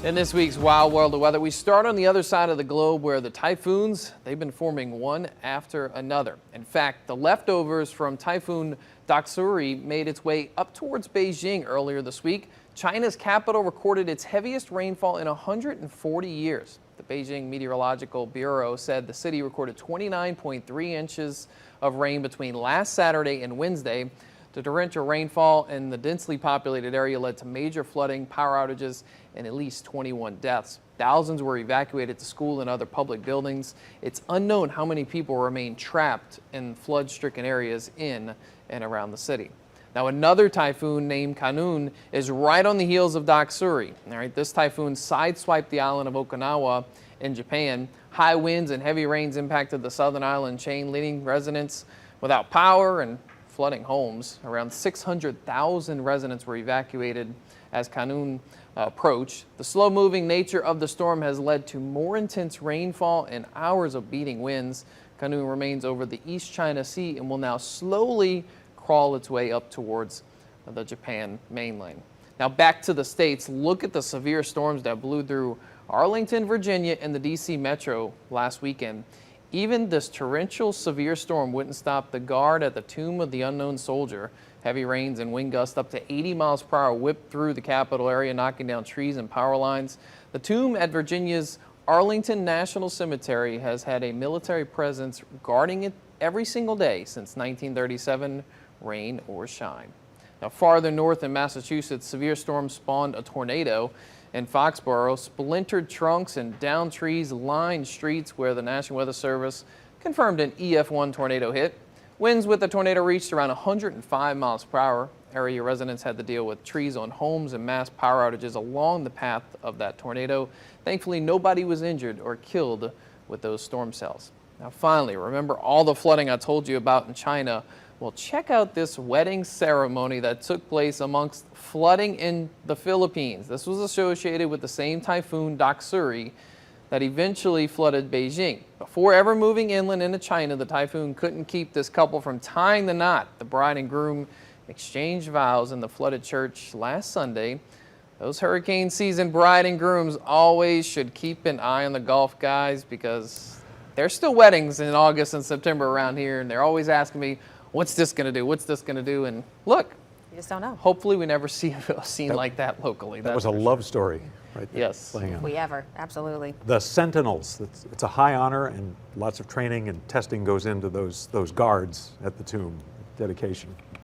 In this week's Wild World of Weather, we start on the other side of the globe where the typhoons, they've been forming one after another. In fact, the leftovers from Typhoon Doksuri made its way up towards Beijing earlier this week. China's capital recorded its heaviest rainfall in 140 years. The Beijing Meteorological Bureau said the city recorded 29.3 inches of rain between last Saturday and Wednesday. The torrential rainfall in the densely populated area led to major flooding, power outages, and at least 21 deaths. Thousands were evacuated to school and other public buildings. It's unknown how many people remain trapped in flood-stricken areas in and around the city. Now, another typhoon named Khanun is right on the heels of Doksuri. All right, this typhoon sideswiped the island of Okinawa in Japan. High winds and heavy rains impacted the southern island chain, leaving residents without power and flooding homes. Around 600,000 residents were evacuated as Khanun approached. The slow-moving nature of the storm has led to more intense rainfall and hours of beating winds. Khanun remains over the East China Sea and will now slowly crawl its way up towards the Japan mainland. Now back to the states. Look at the severe storms that blew through Arlington, Virginia, and the D.C. metro last weekend. Even this torrential severe storm wouldn't stop the guard at the Tomb of the Unknown Soldier. Heavy rains and wind gusts up to 80 miles per hour whipped through the capital area, knocking down trees and power lines. The tomb at Virginia's Arlington National Cemetery has had a military presence guarding it every single day since 1937, rain or shine. Now, farther north in Massachusetts, severe storms spawned a tornado. In Foxborough, splintered trunks and downed trees lined streets where the National Weather Service confirmed an EF1 tornado hit. Winds with the tornado reached around 105 miles per hour. Area residents had to deal with trees on homes and mass power outages along the path of that tornado. Thankfully, nobody was injured or killed with those storm cells. Now, finally, remember all the flooding I told you about in China? Well, check out this wedding ceremony that took place amongst flooding in the Philippines. This was associated with the same typhoon Doksuri that eventually flooded Beijing. Before ever moving inland into China, the typhoon couldn't keep this couple from tying the knot. The bride and groom exchanged vows in the flooded church last Sunday. Those hurricane season bride and grooms always should keep an eye on the Gulf, guys, because there's still weddings in August and September around here, and they're always asking me, what's this going to do? What's this going to do? And look, you just don't know. Hopefully we never see a scene like that locally. That was a love story right there. Yes. If we ever, absolutely. The Sentinels, it's a high honor, and lots of training and testing goes into those guards at the tomb. Dedication.